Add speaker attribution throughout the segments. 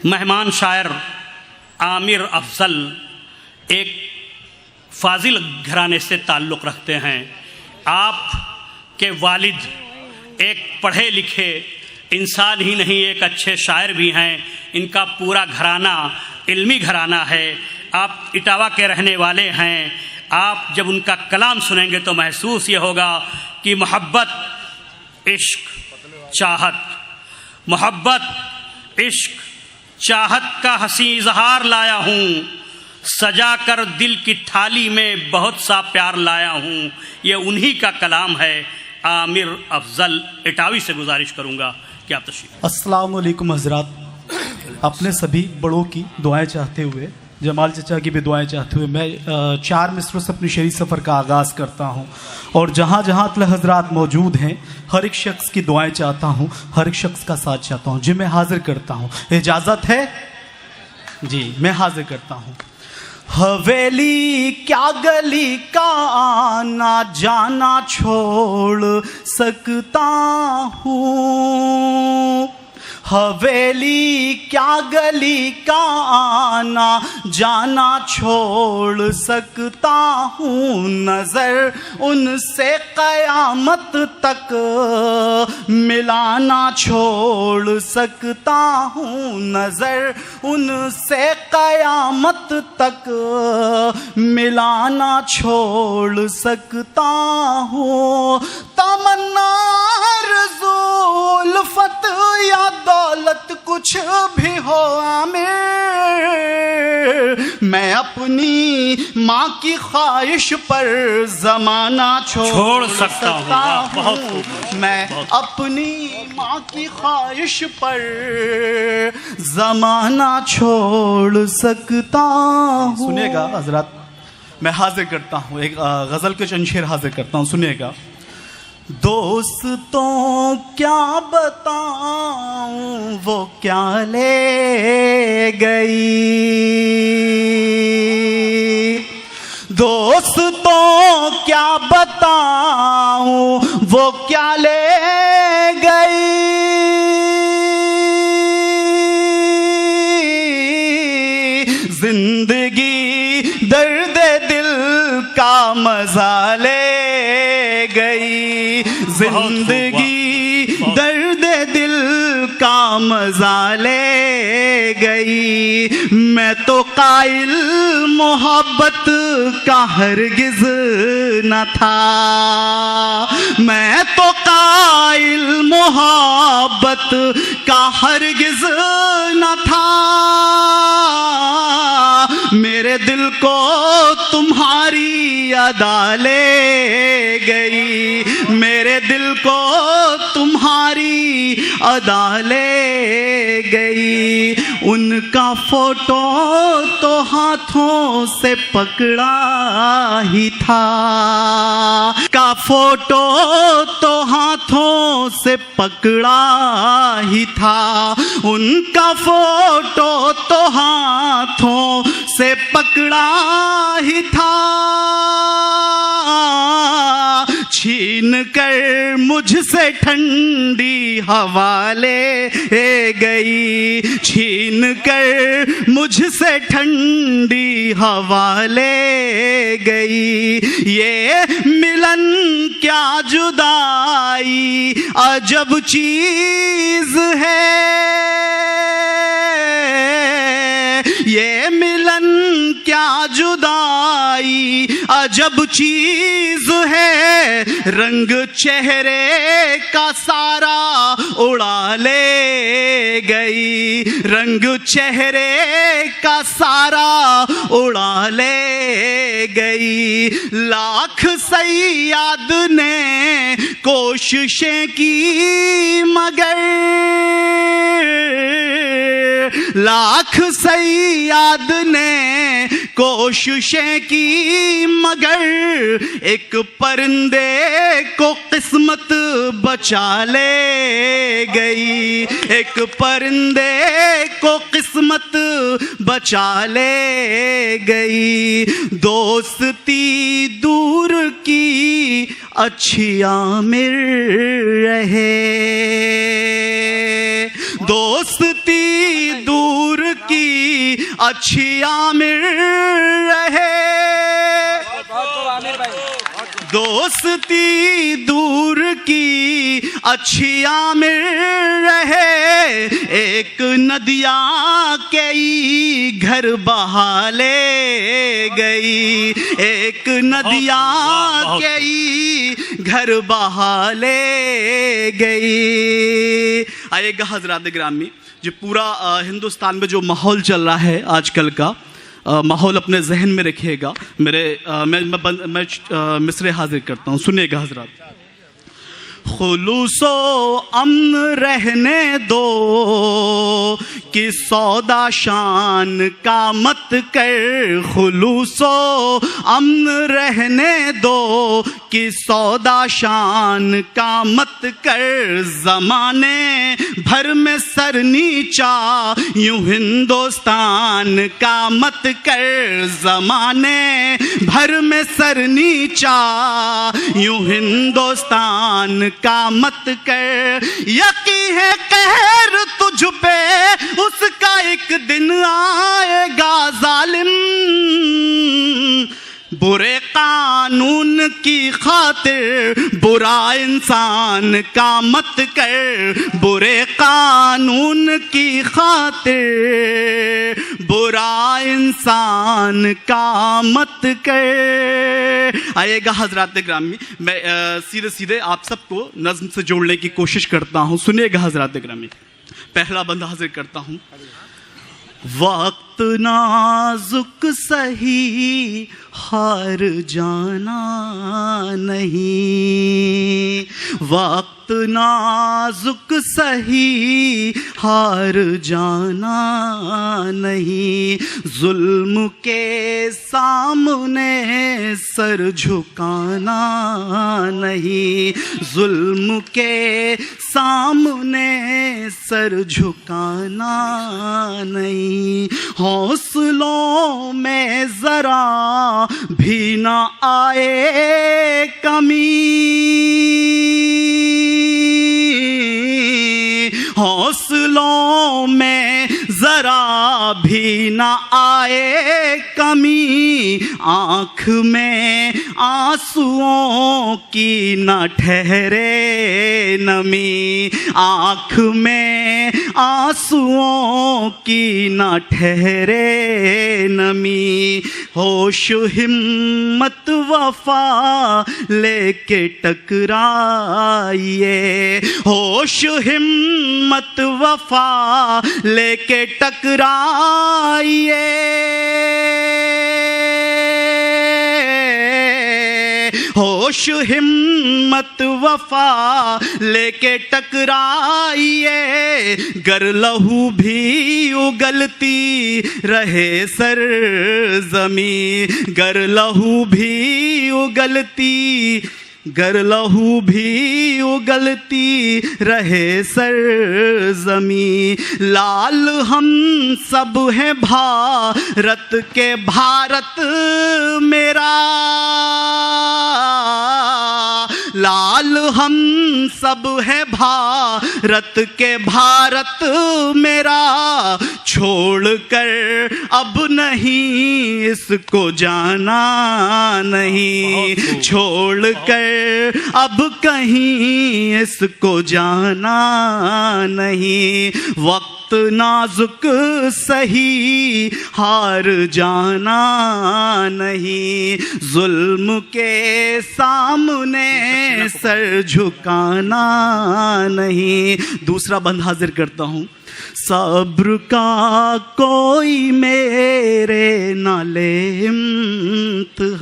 Speaker 1: मेहमान शायर आमिर अफजल एक फाजिल घराने से ताल्लुक़ रखते हैं। आप के वालिद एक पढ़े लिखे इंसान ही नहीं, एक अच्छे शायर भी हैं। इनका पूरा घराना इल्मी घराना है। आप इटावा के रहने वाले हैं। आप जब उनका कलाम सुनेंगे तो महसूस ये होगा कि मोहब्बत, इश्क, चाहत, मोहब्बत, इश्क, चाहत का हसी इजहार लाया हूँ, सजा कर दिल की थाली में बहुत सा प्यार लाया हूँ। ये उन्हीं का कलाम है। आमिर अफजल इटावी से गुजारिश करूँगा कि आप तशरीफ।
Speaker 2: अस्सलाम वालेकुम हज़रात। अपने सभी बड़ों की दुआएं चाहते हुए, जमाल चचा की भी दुआएं चाहते हुए मैं 4 मिसरों से अपनी शरीफ सफ़र का आगाज़ करता हूँ। और जहाँ जहाँ अतल हज़रात मौजूद हैं, हर एक शख्स की दुआएं चाहता हूँ, हर एक शख्स का साथ चाहता हूँ। जी मैं हाजिर करता हूँ, इजाज़त है? जी मैं हाजिर करता हूँ। हवेली क्या गली का आना जाना छोड़ सकता हूँ, हवेली क्या गली का आना जाना छोड़ सकता हूँ। नज़र उनसे क़यामत तक मिलाना छोड़ सकता हूँ, नज़र उनसे क़यामत तक मिलाना छोड़ सकता हूँ। तमन्ना ज़ुल्फ़त या दौलत कुछ भी हो आमिर, मैं अपनी माँ की ख्वाहिश पर ज़माना छोड़ सकता हूँ। मैं अपनी माँ की ख्वाहिश पर ज़माना छोड़ सकता हूँ। सुनिएगा हज़रात, मैं हाजिर करता हूँ, एक गज़ल के चंद शेर हाजिर करता हूँ, सुनिएगा। दोस्तों क्या बताऊं वो क्या ले गई, दोस्तों क्या बताऊं वो क्या ले गई। जिंदगी दर्द दिल का मजा ले गई, जिंदगी दर्द दिल का मजा ले गई। मैं तो कायल मोहब्बत का हरगिज न था, मैं तो कायल मोहब्बत का हरगिज न था। मेरे दिल को तुम्हारी अदा ले गई, मेरे दिल को तुम्हारी अदा ले गई। उनका फोटो तो हाथों से पकड़ा ही था, का फोटो तो हाथों से पकड़ा ही था। उनका फोटो तो हाथों से पकड़ा ही था। छीन कर मुझसे ठंडी हवा ले गई, छीन कर मुझसे ठंडी हवा ले गई। ये मिलन क्या जुदाई अजब चीज है, ये मिलन क्या जुदाई अजब चीज है। रंग चेहरे का सारा उड़ा ले गई, रंग चेहरे का सारा उड़ा ले गई। लाख सैयाद ने कोशिशें की मगर, लाख सैयाद ने कोशिशें की मगर एक परिंदे को किस्मत बचा ले गई, एक परिंदे को किस्मत बचा ले गई। दोस्ती दूर की अच्छी आमिर रहे, दोस्ती दूर अच्छी आमिर रहे, दोस्ती दूर की अच्छी आमिर रहे, एक नदिया कई घर बहा ले गई, एक नदिया कई घर बहा ले गई। आएगा हजरात ग्रामी, जो पूरा हिंदुस्तान में जो माहौल चल रहा है आजकल का, माहौल अपने जहन में रखिएगा। मैं मिसरे हाजिर करता हूँ, सुनिएगा हजरात। खुलूसो अमन रहने दो कि सौदा शान का मत कर, खुलूसो अमन रहने दो कि सौदा शान का मत कर, जमाने भर में सर नीचा यूं हिंदुस्तान का मत कर, जमाने भर में सर नीचा यूं हिंदुस्तान का मत कर, यकी है कहर तुझ पे उसका एक दिन आएगा जालिम, बुरे कानून की खातिर बुरा इंसान का मत कर, बुरे कानून की खातिर बुरा इंसान का मत कर। आएगा हजरात ग्रामी, मैं सीधे सीधे आप सबको नज्म से जोड़ने की कोशिश करता हूँ, सुनिएगा हजरात ग्रामी। पहला बंदा हाजिर करता हूँ। वक्त नाजुक सही हार जाना नहीं, वक्त नाजुक सही हार जाना नहीं, जुल्म के सामने सर झुकाना नहीं, जुल्म के सामने सर झुकाना नहीं, हौसलों में जरा भी ना आए कमी, हौसलों में जरा भी ना आए कमी, आँख में आंसुओं की न ठहरे नमी, आँख में आंसुओं की न ठहरे नमी, होश हिम्मत वफा लेके टकराइए, होश हिम्मत वफा लेके टकराइए, होश हिम्मत वफा लेके टकराइए, गर लहू भी उगलती रहे सर जमी, गर लहू भी उगलती, गर लहू भी उगलती रहे सर जमी, लाल हम सब हैं भारत के भारत मेरा, लाल हम सब है भारत के भारत मेरा, छोड़कर अब नहीं इसको जाना नहीं, छोड़कर अब कहीं इसको जाना नहीं, वक्त नाजुक सही हार जाना नहीं, जुल्म के सामने सर झुकाना नहीं। दूसरा बंद हाजिर करता हूँ। सब्र का कोई मेरे नाले इम्तिहान,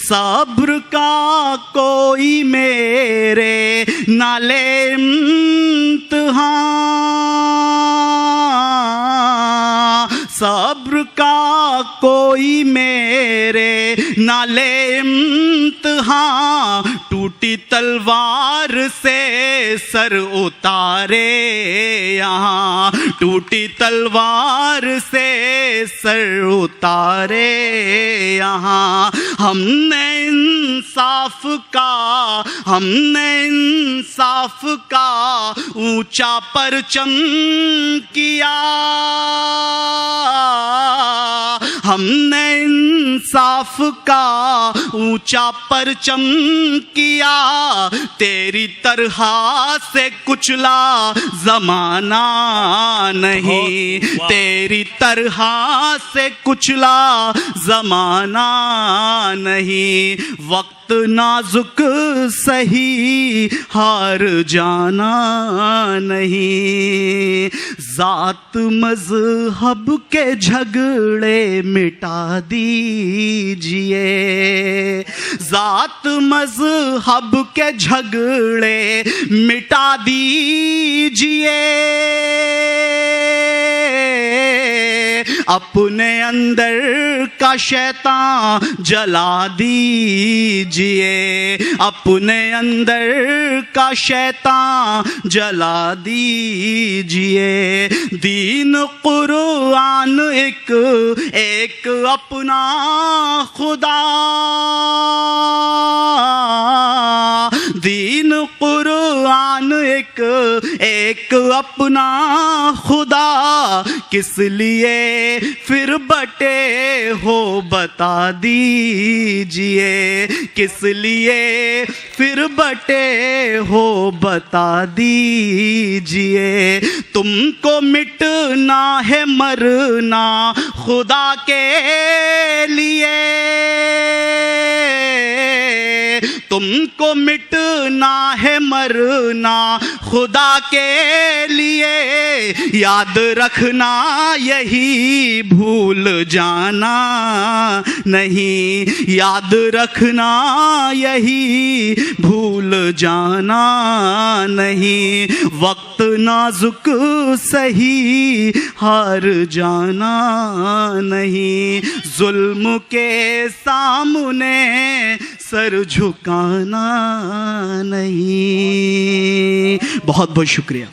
Speaker 2: सब्र का कोई मेरे नाले इम्तिहान, सब्र का कोई मेरे नाले इम्तिहान, टूटी तलवार से सर उतारे यहाँ, टूटी तलवार से सर उतारे यहाँ, हमने इंसाफ का, हमने इंसाफ का ऊंचा परचम किया, हमने इंसाफ का ऊंचा परचम किया, तेरी तरह से कुचला जमाना नहीं, तेरी तरह से कुचला जमाना नहीं। वक्त नाजुक सही हार जाना नहीं। जात मजहब के झगड़े मिटा दीजिए, जात मजहब के झगड़े मिटा दीजिए। अपने अंदर का शैतान जला दीजिए, अपने अंदर का शैतान जला दीजिए। दीन कुरान एक एक अपना खुदा, दीन कुरान एक एक अपना खुदा। किस लिए फिर बटे हो बता दीजिए, किस लिए फिर बटे हो बता दीजिए। तुमको मिटना है मरना खुदा के लिए, तुमको मिटना है मरना खुदा के लिए। याद रखना यही भूल जाना नहीं, याद रखना यही भूल जाना नहीं। वक्त नाजुक सही हार जाना नहीं, जुल्म के सामने सर झुकाना नहीं। बहुत बहुत शुक्रिया।